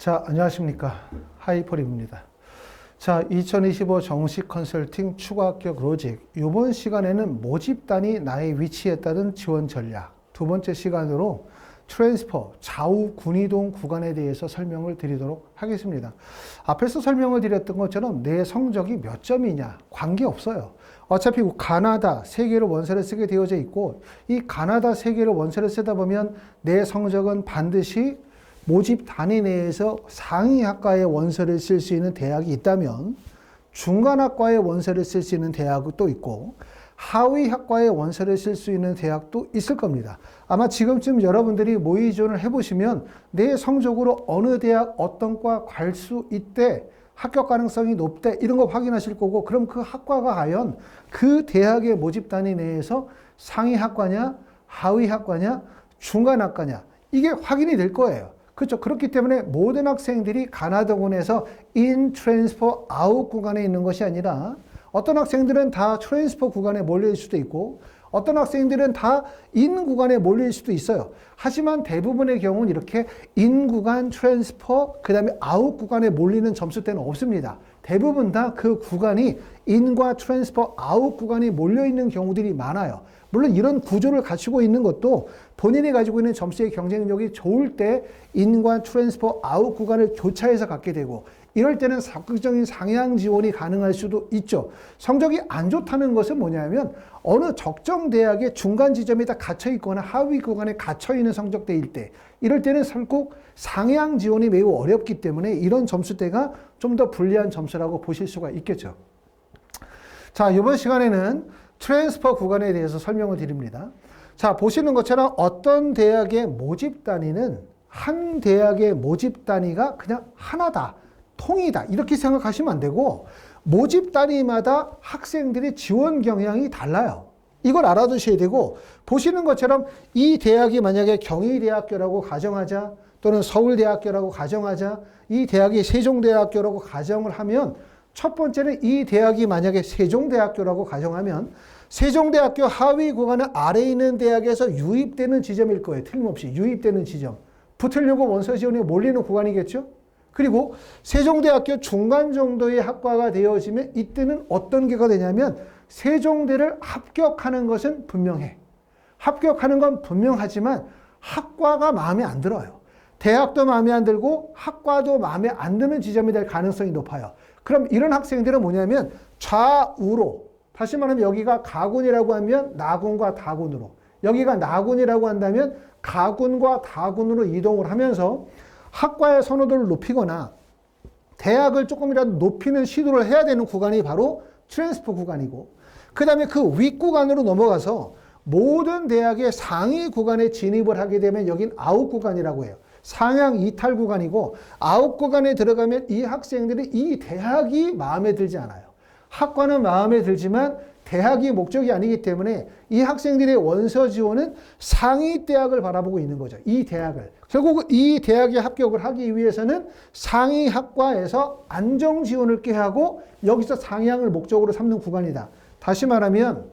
자, 안녕하십니까. 하이퍼립니다. 자, 2025 정식 컨설팅 추가 합격 로직. 이번 시간에는 모집단이 나의 위치에 따른 지원 전략. 두 번째 시간으로 트랜스퍼, 좌우 군이동 구간에 대해서 설명을 드리도록 하겠습니다. 앞에서 설명을 드렸던 것처럼 내 성적이 몇 점이냐 관계없어요. 어차피 가나다 세 개로 원서를 쓰게 되어져 있고, 이 가나다 세 개로 원서를 쓰다 보면 내 성적은 반드시 모집 단위 내에서 상위 학과의 원서를 쓸 수 있는 대학이 있다면 중간 학과의 원서를 쓸 수 있는 대학도 있고 하위 학과의 원서를 쓸 수 있는 대학도 있을 겁니다. 아마 지금쯤 여러분들이 모의 지원을 해보시면 내 성적으로 어느 대학 어떤 과 갈 수 있대, 합격 가능성이 높대, 이런 거 확인하실 거고, 그럼 그 학과가 과연 그 대학의 모집 단위 내에서 상위 학과냐 하위 학과냐 중간 학과냐, 이게 확인이 될 거예요. 그렇죠. 그렇기 때문에 모든 학생들이 가나다군에서 in, transfer, out 구간에 있는 것이 아니라 어떤 학생들은 다 트랜스퍼 구간에 몰려있을 수도 있고 어떤 학생들은 다 인 구간에 몰려있을 수도 있어요. 하지만 대부분의 경우는 이렇게 인 구간, 트랜스퍼, 그 다음에 아웃 구간에 몰리는 점수대는 없습니다. 대부분 다 그 구간이 인과 트랜스퍼, 아웃 구간이 몰려있는 경우들이 많아요. 물론 이런 구조를 갖추고 있는 것도 본인이 가지고 있는 점수의 경쟁력이 좋을 때 인과 트랜스퍼, 아웃 구간을 교차해서 갖게 되고, 이럴 때는 적극적인 상향 지원이 가능할 수도 있죠. 성적이 안 좋다는 것은 뭐냐면 어느 적정 대학의 중간 지점에 다 갇혀 있거나 하위 구간에 갇혀 있는 성적대일 때, 이럴 때는 결국 상향 지원이 매우 어렵기 때문에 이런 점수대가 좀 더 불리한 점수라고 보실 수가 있겠죠. 자, 이번 시간에는 트랜스퍼 구간에 대해서 설명을 드립니다. 자, 보시는 것처럼 어떤 대학의 모집 단위는 한 대학의 모집 단위가 그냥 하나다, 통이다, 이렇게 생각하시면 안 되고 모집 단위마다 학생들의 지원 경향이 달라요. 이걸 알아두셔야 되고, 보시는 것처럼 이 대학이 만약에 경희대학교라고 가정하자, 또는 서울대학교라고 가정하자, 이 대학이 세종대학교라고 가정을 하면, 첫 번째는 이 대학이 만약에 세종대학교라고 가정하면 세종대학교 하위 구간은 아래에 있는 대학에서 유입되는 지점일 거예요. 틀림없이 유입되는 지점. 붙으려고 원서 지원에 몰리는 구간이겠죠? 그리고 세종대학교 중간 정도의 학과가 되어지면 이때는 어떤 게가 되냐면 세종대를 합격하는 것은 분명해. 합격하는 건 분명하지만 학과가 마음에 안 들어요. 대학도 마음에 안 들고 학과도 마음에 안 드는 지점이 될 가능성이 높아요. 그럼 이런 학생들은 뭐냐면 좌우로, 다시 말하면 여기가 가군이라고 하면 나군과 다군으로, 여기가 나군이라고 한다면 가군과 다군으로 이동을 하면서 학과의 선호도를 높이거나 대학을 조금이라도 높이는 시도를 해야 되는 구간이 바로 트랜스퍼 구간이고, 그 다음에 그 윗구간으로 넘어가서 모든 대학의 상위 구간에 진입을 하게 되면 여긴 아웃 구간이라고 해요. 상향 이탈 구간이고, 아웃 구간에 들어가면 이 학생들이 이 대학이 마음에 들지 않아요. 학과는 마음에 들지만 대학이 목적이 아니기 때문에 이 학생들의 원서 지원은 상위 대학을 바라보고 있는 거죠. 이 대학을. 결국 이 대학에 합격을 하기 위해서는 상위 학과에서 안정 지원을 꾀하고 여기서 상향을 목적으로 삼는 구간이다. 다시 말하면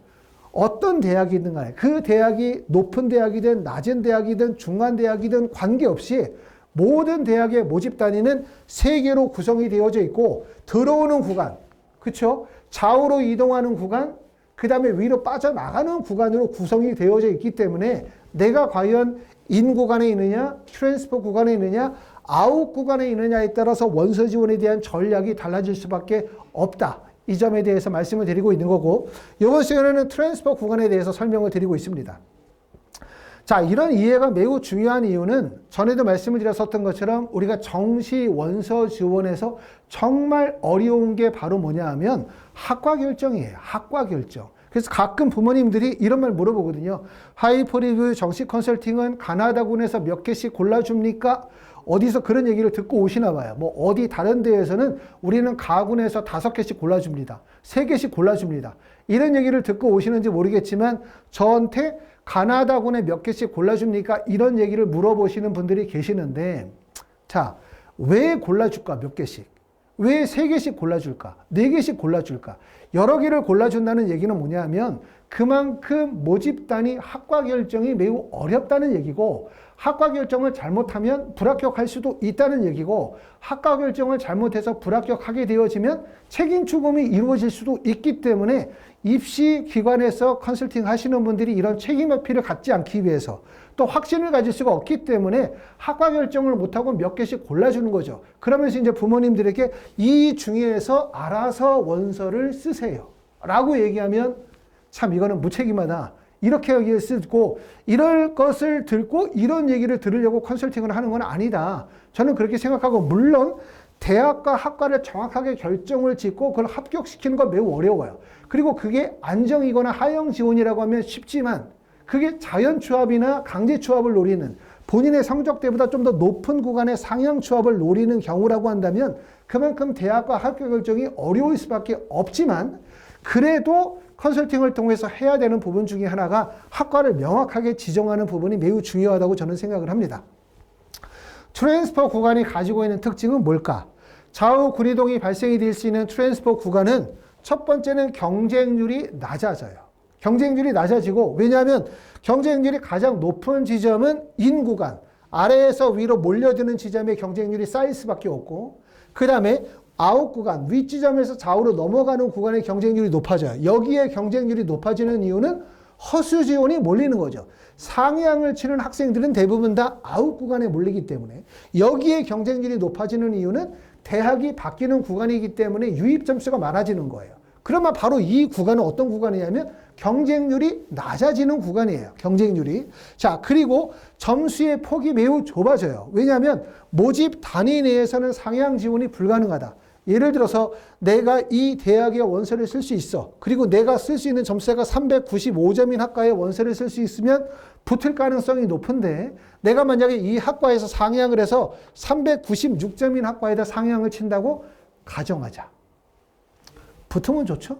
어떤 대학이든 간에 그 대학이 높은 대학이든 낮은 대학이든 중간 대학이든 관계없이 모든 대학의 모집 단위는 3개로 구성이 되어져 있고, 들어오는 구간, 그렇죠? 좌우로 이동하는 구간, 그 다음에 위로 빠져나가는 구간으로 구성이 되어져 있기 때문에 내가 과연 인 구간에 있느냐, 트랜스퍼 구간에 있느냐, 아웃 구간에 있느냐에 따라서 원서 지원에 대한 전략이 달라질 수밖에 없다. 이 점에 대해서 말씀을 드리고 있는 거고, 이번 시간에는 트랜스퍼 구간에 대해서 설명을 드리고 있습니다. 자, 이런 이해가 매우 중요한 이유는 전에도 말씀을 드렸었던 것처럼 우리가 정시 원서 지원에서 정말 어려운 게 바로 뭐냐 하면 학과 결정이에요. 학과 결정. 그래서 가끔 부모님들이 이런 말 물어보거든요. 하이퍼리뷰 정식 컨설팅은 가나다군에서 몇 개씩 골라줍니까? 어디서 그런 얘기를 듣고 오시나 봐요. 뭐 어디 다른 데에서는 우리는 가군에서 5개씩 골라줍니다. 3개씩 골라줍니다. 이런 얘기를 듣고 오시는지 모르겠지만 저한테 가나다군에 몇 개씩 골라줍니까? 이런 얘기를 물어보시는 분들이 계시는데, 자, 왜 골라줄까? 몇 개씩? 왜 3개씩 골라줄까? 4개씩 골라줄까? 여러 개를 골라준다는 얘기는 뭐냐 하면 그만큼 모집단위 학과 결정이 매우 어렵다는 얘기고, 학과 결정을 잘못하면 불합격할 수도 있다는 얘기고, 학과 결정을 잘못해서 불합격하게 되어지면 책임 추궁이 이루어질 수도 있기 때문에 입시 기관에서 컨설팅 하시는 분들이 이런 책임 회피를 갖지 않기 위해서, 또 확신을 가질 수가 없기 때문에 학과 결정을 못하고 몇 개씩 골라주는 거죠. 그러면서 이제 부모님들에게 이 중에서 알아서 원서를 쓰세요 라고 얘기하면 참 이거는 무책임하다, 이렇게 여기에 쓰고, 이럴 것을 듣고 이런 얘기를 들으려고 컨설팅을 하는 건 아니다, 저는 그렇게 생각하고, 물론 대학과 학과를 정확하게 결정을 짓고 그걸 합격시키는 건 매우 어려워요. 그리고 그게 안정이거나 하형 지원이라고 하면 쉽지만, 그게 자연 취업이나 강제 취업을 노리는, 본인의 성적대보다 좀 더 높은 구간의 상향 취업을 노리는 경우라고 한다면 그만큼 대학과 학교 결정이 어려울 수밖에 없지만, 그래도 컨설팅을 통해서 해야 되는 부분 중에 하나가 학과를 명확하게 지정하는 부분이 매우 중요하다고 저는 생각을 합니다. 트랜스퍼 구간이 가지고 있는 특징은 뭘까? 좌우 군이동이 발생이 될 수 있는 트랜스퍼 구간은 첫 번째는 경쟁률이 낮아져요. 경쟁률이 낮아지고, 왜냐하면 경쟁률이 가장 높은 지점은 인 구간, 아래에서 위로 몰려드는 지점의 경쟁률이 쌓일 수밖에 없고, 그 다음에 아웃 구간, 윗지점에서 좌우로 넘어가는 구간의 경쟁률이 높아져요. 여기에 경쟁률이 높아지는 이유는 허수 지원이 몰리는 거죠. 상향을 치는 학생들은 대부분 다 아웃 구간에 몰리기 때문에, 여기에 경쟁률이 높아지는 이유는 대학이 바뀌는 구간이기 때문에 유입 점수가 많아지는 거예요. 그러면 바로 이 구간은 어떤 구간이냐면 경쟁률이 낮아지는 구간이에요. 경쟁률이. 자, 그리고 점수의 폭이 매우 좁아져요. 왜냐하면 모집 단위 내에서는 상향 지원이 불가능하다. 예를 들어서 내가 이 대학에 원서를 쓸 수 있어. 그리고 내가 쓸 수 있는 점수가 395점인 학과에 원서를 쓸 수 있으면 붙을 가능성이 높은데, 내가 만약에 이 학과에서 상향을 해서 396점인 학과에다 상향을 친다고 가정하자. 붙으면 좋죠?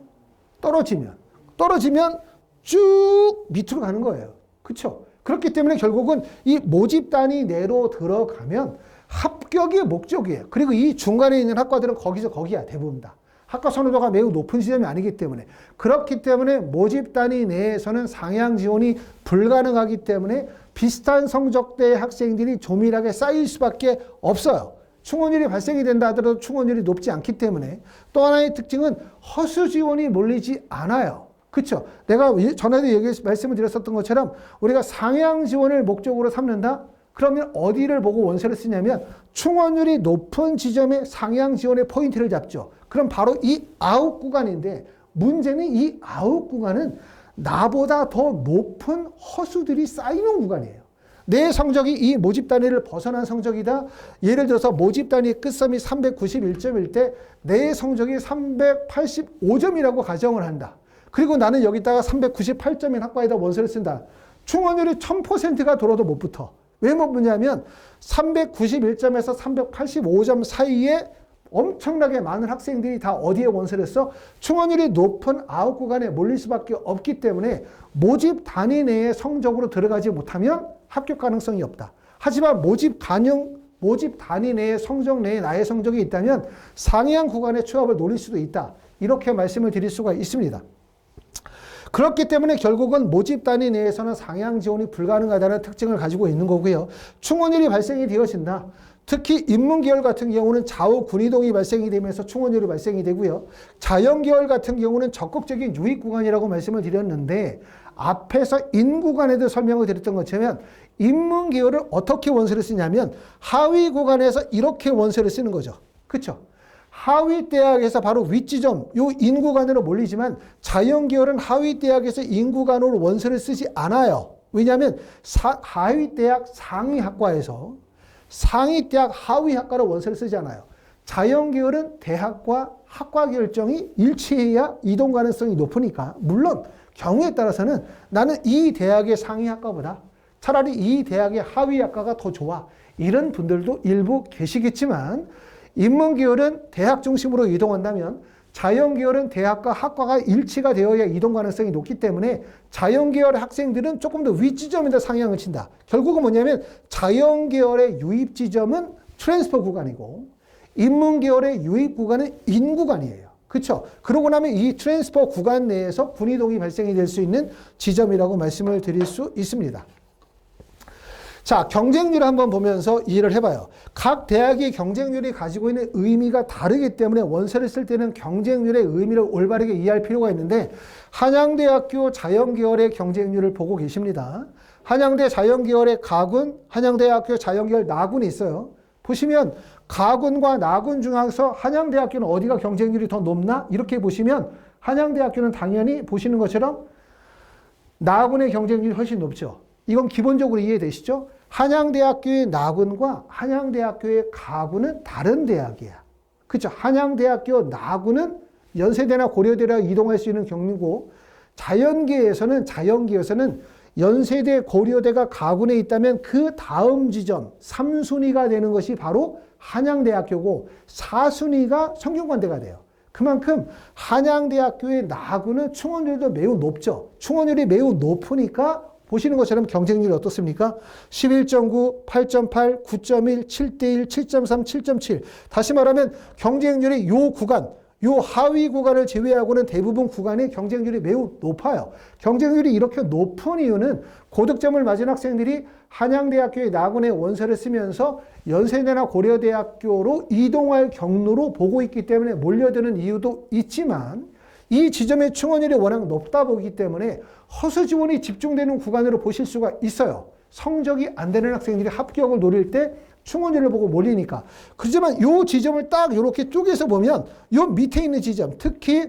떨어지면 쭉 밑으로 가는 거예요. 그렇죠? 그렇기 때문에 결국은 이 모집 단위 내로 들어가면 합격이 목적이에요. 그리고 이 중간에 있는 학과들은 거기서 거기야, 대부분 다. 학과 선호도가 매우 높은 지점이 아니기 때문에. 그렇기 때문에 모집 단위 내에서는 상향 지원이 불가능하기 때문에 비슷한 성적대의 학생들이 조밀하게 쌓일 수밖에 없어요. 충원율이 발생이 된다 하더라도 충원율이 높지 않기 때문에. 또 하나의 특징은 허수 지원이 몰리지 않아요. 그렇죠? 내가 전에도 말씀을 드렸었던 것처럼 우리가 상향 지원을 목적으로 삼는다? 그러면 어디를 보고 원서를 쓰냐면 충원율이 높은 지점에 상향 지원의 포인트를 잡죠. 그럼 바로 이 아웃 구간인데, 문제는 이 아웃 구간은 나보다 더 높은 허수들이 쌓이는 구간이에요. 내 성적이 이 모집 단위를 벗어난 성적이다. 예를 들어서 모집 단위 끝섬이 391점일 때 내 성적이 385점이라고 가정을 한다. 그리고 나는 여기다가 398점인 학과에다 원서를 쓴다. 충원율이 1000%가 돌아도 못 붙어. 왜 못 붙냐면 391점에서 385점 사이에 엄청나게 많은 학생들이 다 어디에 원서를 써? 충원율이 높은 아웃 구간에 몰릴 수밖에 없기 때문에 모집 단위 내에 성적으로 들어가지 못하면 합격 가능성이 없다. 하지만 모집 단위 내에 성적 내에 나의 성적이 있다면 상향 구간의 취업을 노릴 수도 있다. 이렇게 말씀을 드릴 수가 있습니다. 그렇기 때문에 결국은 모집 단위 내에서는 상향 지원이 불가능하다는 특징을 가지고 있는 거고요. 충원율이 발생이 되어진다. 특히 인문계열 같은 경우는 좌우 군이동이 발생이 되면서 충원율이 발생이 되고요. 자연계열 같은 경우는 적극적인 유입 구간이라고 말씀을 드렸는데, 앞에서 인구간에도 설명을 드렸던 것처럼 인문계열을 어떻게 원서를 쓰냐면 하위 구간에서 이렇게 원서를 쓰는 거죠. 그렇죠? 하위 대학에서 바로 윗지점, 요 인구간으로 몰리지만 자연계열은 하위 대학에서 인구간으로 원서를 쓰지 않아요. 왜냐하면 하위 대학 상위 학과에서 상위 대학 하위 학과로 원서를 쓰지 않아요. 자연계열은 대학과 학과 결정이 일치해야 이동 가능성이 높으니까, 물론 경우에 따라서는 나는 이 대학의 상위 학과보다 차라리 이 대학의 하위 학과가 더 좋아, 이런 분들도 일부 계시겠지만, 인문계열은 대학 중심으로 이동한다면 자연계열은 대학과 학과가 일치가 되어야 이동 가능성이 높기 때문에 자연계열의 학생들은 조금 더 윗지점에다 상향을 친다. 결국은 뭐냐면 자연계열의 유입지점은 트랜스퍼 구간이고 인문계열의 유입 구간은 인 구간이에요. 그렇죠? 그러고 나면 이 트랜스퍼 구간 내에서 군이동이 발생이 될 수 있는 지점이라고 말씀을 드릴 수 있습니다. 자, 경쟁률을 한번 보면서 이해를 해봐요. 각 대학의 경쟁률이 가지고 있는 의미가 다르기 때문에 원서를 쓸 때는 경쟁률의 의미를 올바르게 이해할 필요가 있는데 한양대학교 자연계열의 경쟁률을 보고 계십니다. 한양대 자연계열의 가군, 한양대학교 자연계열 나군이 있어요. 보시면 가군과 나군 중에서 한양대학교는 어디가 경쟁률이 더 높나? 이렇게 보시면 한양대학교는 당연히 보시는 것처럼 나군의 경쟁률이 훨씬 높죠. 이건 기본적으로 이해되시죠? 한양대학교의 나군과 한양대학교의 가군은 다른 대학이야. 그렇죠? 한양대학교 나군은 연세대나 고려대로 이동할 수 있는 경로고 자연계에서는 연세대, 고려대가 가군에 있다면 그 다음 지점 3순위가 되는 것이 바로 한양대학교고 4순위가 성균관대가 돼요. 그만큼 한양대학교의 나군은 충원율도 매우 높죠. 충원율이 매우 높으니까 보시는 것처럼 경쟁률이 어떻습니까? 11.9, 8.8, 9.1, 7대1, 7.3, 7.7. 다시 말하면 경쟁률이 요 구간, 요 하위 구간을 제외하고는 대부분 구간의 경쟁률이 매우 높아요. 경쟁률이 이렇게 높은 이유는 고득점을 맞은 학생들이 한양대학교의 나군의 원서를 쓰면서 연세대나 고려대학교로 이동할 경로로 보고 있기 때문에 몰려드는 이유도 있지만 이 지점의 충원율이 워낙 높다 보기 때문에 허수 지원이 집중되는 구간으로 보실 수가 있어요. 성적이 안 되는 학생들이 합격을 노릴 때 충원율을 보고 몰리니까. 그렇지만 이 지점을 딱 이렇게 쪼개서 보면 이 밑에 있는 지점, 특히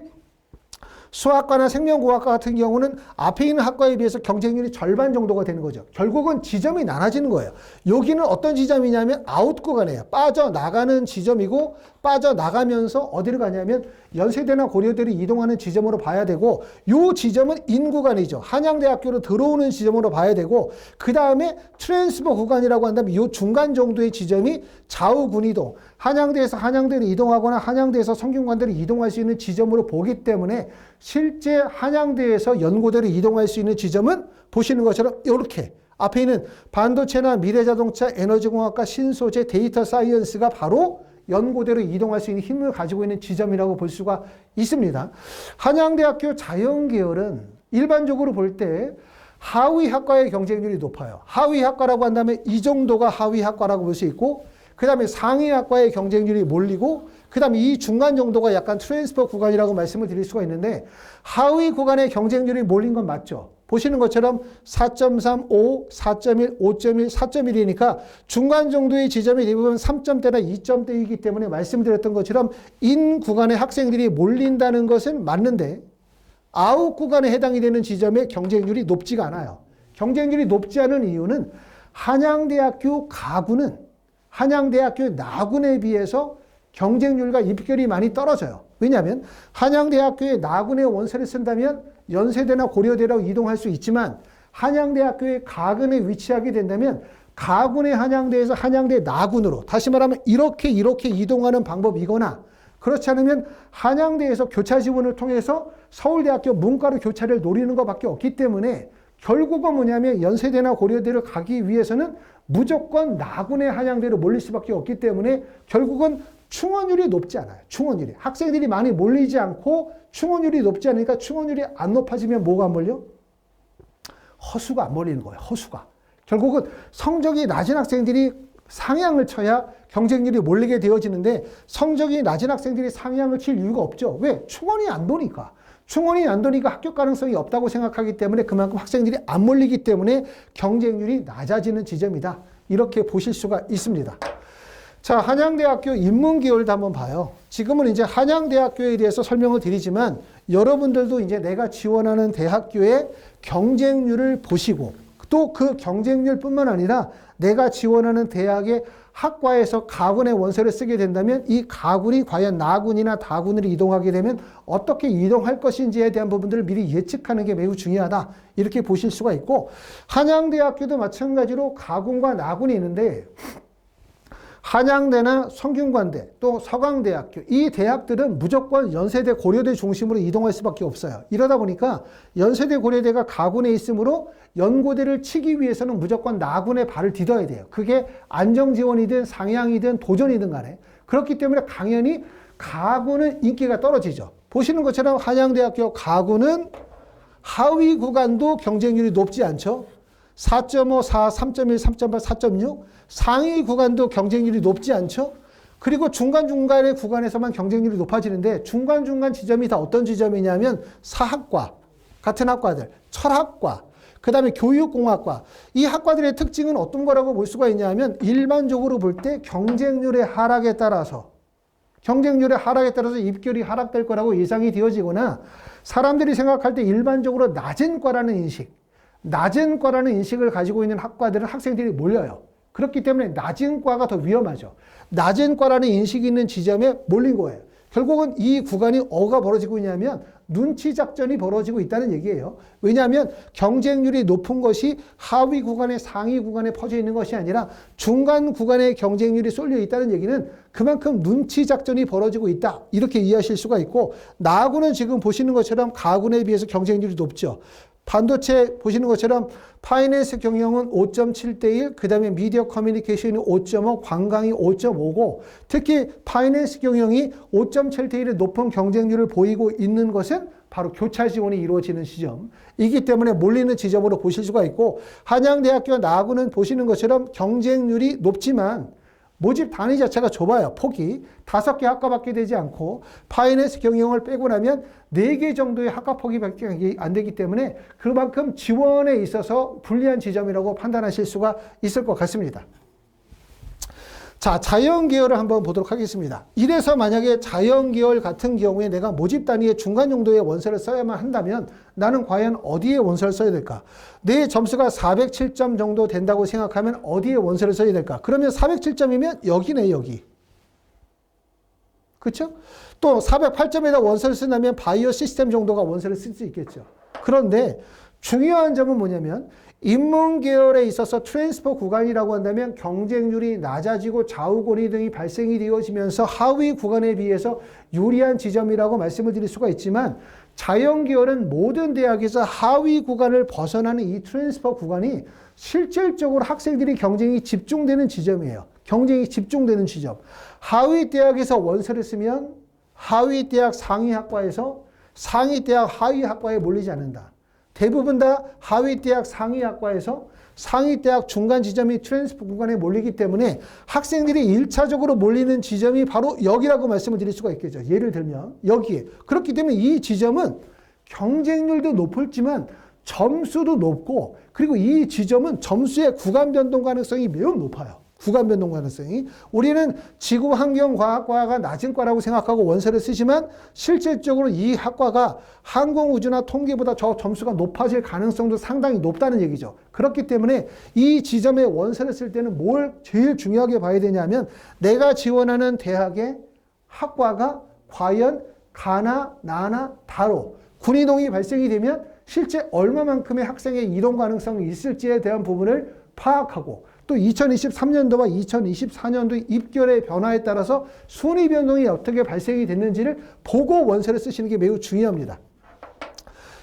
수학과나 생명공학과 같은 경우는 앞에 있는 학과에 비해서 경쟁률이 절반 정도가 되는 거죠. 결국은 지점이 나눠지는 거예요. 여기는 어떤 지점이냐면 아웃 구간이에요. 빠져나가는 지점이고 빠져나가면서 어디로 가냐면 연세대나 고려대로 이동하는 지점으로 봐야 되고 이 지점은 인 구간이죠. 한양대학교로 들어오는 지점으로 봐야 되고 그 다음에 트랜스퍼 구간이라고 한다면 이 중간 정도의 지점이 좌우 군이동, 한양대에서 한양대로 이동하거나 한양대에서 성균관대로 이동할 수 있는 지점으로 보기 때문에 실제 한양대에서 연고대로 이동할 수 있는 지점은 보시는 것처럼 이렇게 앞에 있는 반도체나 미래자동차, 에너지공학과, 신소재, 데이터 사이언스가 바로 연고대로 이동할 수 있는 힘을 가지고 있는 지점이라고 볼 수가 있습니다. 한양대학교 자연계열은 일반적으로 볼 때 하위 학과의 경쟁률이 높아요. 하위 학과라고 한다면 이 정도가 하위 학과라고 볼 수 있고 그 다음에 상위 학과의 경쟁률이 몰리고 그 다음에 이 중간 정도가 약간 트랜스퍼 구간이라고 말씀을 드릴 수가 있는데 하위 구간의 경쟁률이 몰린 건 맞죠. 보시는 것처럼 4.3, 5, 4.1, 5.1, 4.1이니까 중간 정도의 지점이 대부분 3점대나 2점대이기 때문에 말씀드렸던 것처럼 인 구간의 학생들이 몰린다는 것은 맞는데 아웃 구간에 해당이 되는 지점의 경쟁률이 높지가 않아요. 경쟁률이 높지 않은 이유는 한양대학교 가군은 한양대학교 나군에 비해서 경쟁률과 입결이 많이 떨어져요. 왜냐하면 한양대학교의 나군의 원서를 쓴다면 연세대나 고려대로 이동할 수 있지만 한양대학교의 가군에 위치하게 된다면 가군의 한양대에서 한양대 나군으로 다시 말하면 이렇게 이동하는 방법이거나 그렇지 않으면 한양대에서 교차 지원을 통해서 서울대학교 문과로 교차를 노리는 것밖에 없기 때문에 결국은 뭐냐면 연세대나 고려대를 가기 위해서는 무조건 나군의 한양대로 몰릴 수밖에 없기 때문에 결국은 충원율이 높지 않아요. 충원율이. 학생들이 많이 몰리지 않고 충원율이 높지 않으니까 충원율이 안 높아지면 뭐가 안 몰려? 허수가 안 몰리는 거예요. 허수가. 결국은 성적이 낮은 학생들이 상향을 쳐야 경쟁률이 몰리게 되어지는데 성적이 낮은 학생들이 상향을 칠 이유가 없죠. 왜? 충원이 안 도니까. 충원이 안 도니까 합격 가능성이 없다고 생각하기 때문에 그만큼 학생들이 안 몰리기 때문에 경쟁률이 낮아지는 지점이다. 이렇게 보실 수가 있습니다. 자, 한양대학교 인문계열도 한번 봐요. 지금은 이제 한양대학교에 대해서 설명을 드리지만 여러분들도 이제 내가 지원하는 대학교의 경쟁률을 보시고 또 그 경쟁률뿐만 아니라 내가 지원하는 대학의 학과에서 가군의 원서를 쓰게 된다면 이 가군이 과연 나군이나 다군으로 이동하게 되면 어떻게 이동할 것인지에 대한 부분들을 미리 예측하는 게 매우 중요하다. 이렇게 보실 수가 있고 한양대학교도 마찬가지로 가군과 나군이 있는데 한양대나 성균관대 또 서강대학교 이 대학들은 무조건 연세대 고려대 중심으로 이동할 수밖에 없어요. 이러다 보니까 연세대 고려대가 가군에 있으므로 연고대를 치기 위해서는 무조건 나군에 발을 디뎌야 돼요. 그게 안정지원이든 상향이든 도전이든 간에 그렇기 때문에 당연히 가구는 인기가 떨어지죠. 보시는 것처럼 한양대학교 가구는 하위 구간도 경쟁률이 높지 않죠. 4.5, 4, 3.1, 3.8, 4.6. 상위 구간도 경쟁률이 높지 않죠. 그리고 중간중간의 구간에서만 경쟁률이 높아지는데 중간중간 지점이 다 어떤 지점이냐면 사학과, 같은 학과들, 철학과, 그 다음에 교육공학과. 이 학과들의 특징은 어떤 거라고 볼 수가 있냐면 일반적으로 볼 때 경쟁률의 하락에 따라서 입결이 하락될 거라고 예상이 되어지거나 사람들이 생각할 때 일반적으로 낮은 과라는 인식을 가지고 있는 학과들은 학생들이 몰려요. 그렇기 때문에 낮은 과가 더 위험하죠. 낮은 과라는 인식이 있는 지점에 몰린 거예요. 결국은 이 구간이 뭐가 벌어지고 있냐면 눈치 작전이 벌어지고 있다는 얘기예요. 왜냐하면 경쟁률이 높은 것이 하위 구간에 상위 구간에 퍼져 있는 것이 아니라 중간 구간에 경쟁률이 쏠려 있다는 얘기는 그만큼 눈치 작전이 벌어지고 있다. 이렇게 이해하실 수가 있고 나하고는 지금 보시는 것처럼 가군에 비해서 경쟁률이 높죠. 반도체 보시는 것처럼 파이낸스 경영은 5.7대 1, 그 다음에 미디어 커뮤니케이션이 5.5, 관광이 5.5고 특히 파이낸스 경영이 5.7대 1의 높은 경쟁률을 보이고 있는 것은 바로 교차 지원이 이루어지는 시점이기 때문에 몰리는 지점으로 보실 수가 있고 한양대학교 나하고는 보시는 것처럼 경쟁률이 높지만 모집 단위 자체가 좁아요. 폭이 5개 학과밖에 되지 않고 파이낸스 경영을 빼고 나면 4개 정도의 학과 폭이 안 되기 때문에 그만큼 지원에 있어서 불리한 지점이라고 판단하실 수가 있을 것 같습니다. 자, 자연계열을 한번 보도록 하겠습니다. 이래서 만약에 자연계열 같은 경우에 내가 모집 단위의 중간 정도의 원서를 써야만 한다면 나는 과연 어디에 원서를 써야 될까? 내 점수가 407점 정도 된다고 생각하면 어디에 원서를 써야 될까? 그러면 407점이면 여기네, 여기. 그렇죠? 또 408점에다 원서를 쓴다면 바이오 시스템 정도가 원서를 쓸 수 있겠죠. 그런데 중요한 점은 뭐냐면 인문계열에 있어서 트랜스퍼 구간이라고 한다면 경쟁률이 낮아지고 좌우곤이 등이 발생이 되어지면서 하위 구간에 비해서 유리한 지점이라고 말씀을 드릴 수가 있지만 자연계열은 모든 대학에서 하위 구간을 벗어나는 이 트랜스퍼 구간이 실질적으로 학생들이 경쟁이 집중되는 지점이에요. 경쟁이 집중되는 지점. 하위 대학에서 원서를 쓰면 하위 대학 상위 학과에서 상위 대학 하위 학과에 몰리지 않는다. 대부분 다 하위 대학 상위 학과에서 상위 대학 중간 지점이 트랜스퍼 구간에 몰리기 때문에 학생들이 1차적으로 몰리는 지점이 바로 여기라고 말씀을 드릴 수가 있겠죠. 예를 들면 여기에. 그렇기 때문에 이 지점은 경쟁률도 높을지만 점수도 높고 그리고 이 지점은 점수의 구간 변동 가능성이 매우 높아요. 구간 변동 가능성이. 우리는 지구환경과학과가 낮은 과라고 생각하고 원서를 쓰지만 실질적으로 이 학과가 항공우주나 통계보다 저 점수가 높아질 가능성도 상당히 높다는 얘기죠. 그렇기 때문에 이 지점에 원서를 쓸 때는 뭘 제일 중요하게 봐야 되냐면 내가 지원하는 대학의 학과가 과연 가나 나나 다로 군이동이 발생이 되면 실제 얼마만큼의 학생의 이동 가능성이 있을지에 대한 부분을 파악하고 또 2023년도와 2024년도 입결의 변화에 따라서 순위 변동이 어떻게 발생이 됐는지를 보고 원서를 쓰시는 게 매우 중요합니다.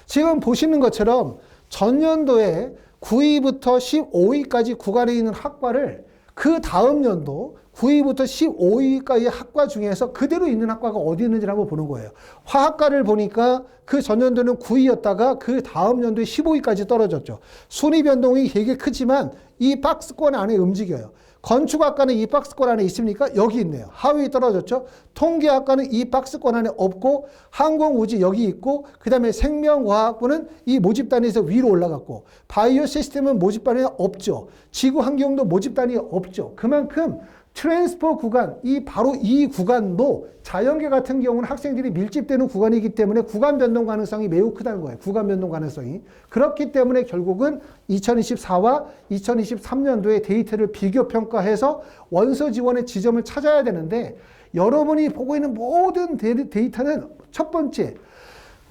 지금 보시는 것처럼 전년도에 9위부터 15위까지 구간에 있는 학과를 그 다음 연도 9위부터 15위까지의 학과 중에서 그대로 있는 학과가 어디 있는지를 한번 보는 거예요. 화학과를 보니까 그 전년도는 9위였다가 그 다음 연도에 15위까지 떨어졌죠. 순위 변동이 되게 크지만 이 박스권 안에 움직여요. 건축학과는 이 박스권 안에 있습니까? 여기 있네요. 하위에 떨어졌죠. 통계학과는 이 박스권 안에 없고 항공우주 여기 있고 그 다음에 생명과학부는 이 모집단위에서 위로 올라갔고 바이오 시스템은 모집단위에 없죠. 지구환경도 모집단위에 없죠. 그만큼 트랜스퍼 구간, 바로 이 구간도 자연계 같은 경우는 학생들이 밀집되는 구간이기 때문에 구간 변동 가능성이 매우 크다는 거예요. 구간 변동 가능성이. 그렇기 때문에 결국은 2024와 2023년도의 데이터를 비교 평가해서 원서 지원의 지점을 찾아야 되는데 여러분이 보고 있는 모든 데이터는 첫 번째,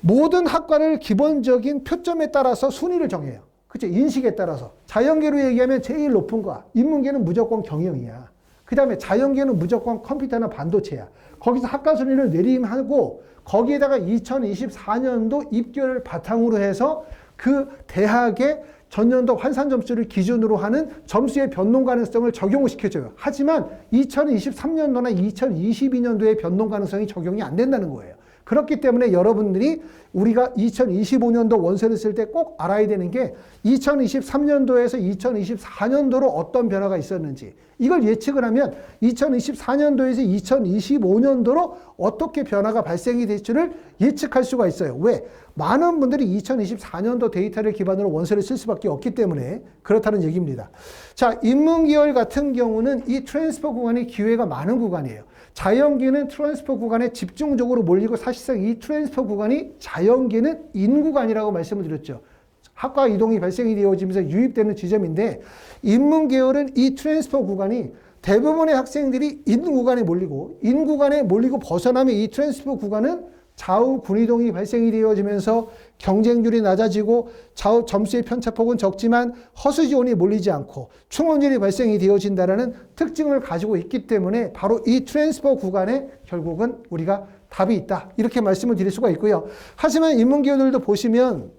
모든 학과를 기본적인 표점에 따라서 순위를 정해요. 그렇죠? 인식에 따라서. 자연계로 얘기하면 제일 높은 과, 인문계는 무조건 경영이야. 그 다음에 자연계는 무조건 컴퓨터나 반도체야. 거기서 학과 순위를 내림하고 거기에다가 2024년도 입결을 바탕으로 해서 그 대학의 전년도 환산 점수를 기준으로 하는 점수의 변동 가능성을 적용을 시켜줘요. 하지만 2023년도나 2022년도의 변동 가능성이 적용이 안 된다는 거예요. 그렇기 때문에 여러분들이 우리가 2025년도 원서를 쓸 때 꼭 알아야 되는 게 2023년도에서 2024년도로 어떤 변화가 있었는지, 이걸 예측을 하면 2024년도에서 2025년도로 어떻게 변화가 발생이 될지를 예측할 수가 있어요. 왜? 많은 분들이 2024년도 데이터를 기반으로 원서를 쓸 수밖에 없기 때문에 그렇다는 얘기입니다. 자, 인문계열 같은 경우는 이 트랜스퍼 구간이 기회가 많은 구간이에요. 자연계는 트랜스퍼 구간에 집중적으로 몰리고, 사실상 이 트랜스퍼 구간이 자연계는 인구간이라고 말씀을 드렸죠. 학과 이동이 발생이 되어지면서 유입되는 지점인데, 인문계열은 이 트랜스퍼 구간이 대부분의 학생들이 인구간에 몰리고 벗어나면 이 트랜스퍼 구간은 좌우 군이동이 발생이 되어지면서 경쟁률이 낮아지고 좌우 점수의 편차폭은 적지만 허수지원이 몰리지 않고 충원율이 발생이 되어진다는 특징을 가지고 있기 때문에 바로 이 트랜스퍼 구간에 결국은 우리가 답이 있다, 이렇게 말씀을 드릴 수가 있고요. 하지만 인문계열들도 보시면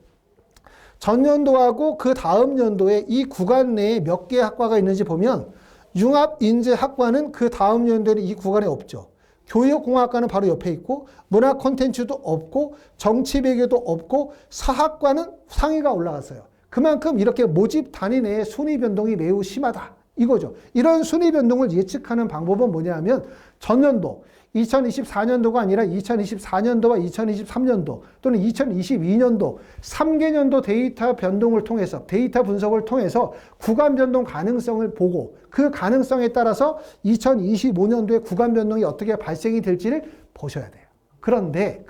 전년도하고 그 다음 연도에 이 구간 내에 몇 개의 학과가 있는지 보면 융합인재학과는 그 다음 연도에는 이 구간에 없죠. 교육공학과는 바로 옆에 있고, 문화 콘텐츠도 없고, 정치외교도 없고, 사학과는 상위가 올라갔어요. 그만큼 이렇게 모집 단위 내의 순위 변동이 매우 심하다, 이거죠. 이런 순위 변동을 예측하는 방법은 뭐냐면 전년도 2024년도가 아니라 2024년도와 2023년도 또는 2022년도 3개년도 데이터 변동을 통해서, 데이터 분석을 통해서 구간 변동 가능성을 보고 그 가능성에 따라서 2025년도에 구간 변동이 어떻게 발생이 될지를 보셔야 돼요. 그런데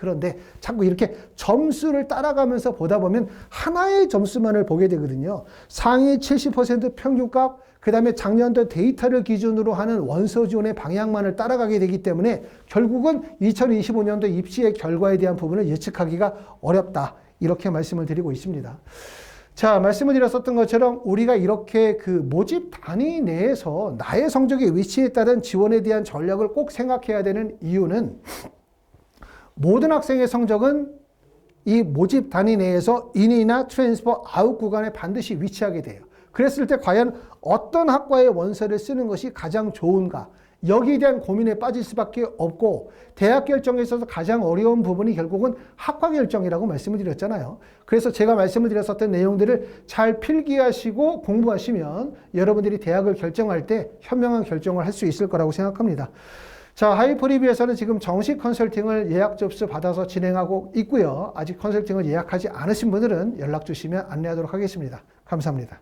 자꾸 이렇게 점수를 따라가면서 보다 보면 하나의 점수만을 보게 되거든요. 상위 70% 평균값, 그 다음에 작년도 데이터를 기준으로 하는 원서 지원의 방향만을 따라가게 되기 때문에 결국은 2025년도 입시의 결과에 대한 부분을 예측하기가 어렵다, 이렇게 말씀을 드리고 있습니다. 자, 말씀을 드렸었던 것처럼 우리가 이렇게 그 모집 단위 내에서 나의 성적의 위치에 따른 지원에 대한 전략을 꼭 생각해야 되는 이유는, 모든 학생의 성적은 이 모집 단위 내에서 인이나 트랜스퍼 아웃 구간에 반드시 위치하게 돼요. 그랬을 때 과연 어떤 학과의 원서를 쓰는 것이 가장 좋은가, 여기에 대한 고민에 빠질 수밖에 없고, 대학 결정에 있어서 가장 어려운 부분이 결국은 학과 결정이라고 말씀을 드렸잖아요. 그래서 제가 말씀을 드렸었던 내용들을 잘 필기하시고 공부하시면 여러분들이 대학을 결정할 때 현명한 결정을 할 수 있을 거라고 생각합니다. 자, 하이프리뷰에서는 지금 정식 컨설팅을 예약 접수 받아서 진행하고 있고요. 아직 컨설팅을 예약하지 않으신 분들은 연락 주시면 안내하도록 하겠습니다. 감사합니다.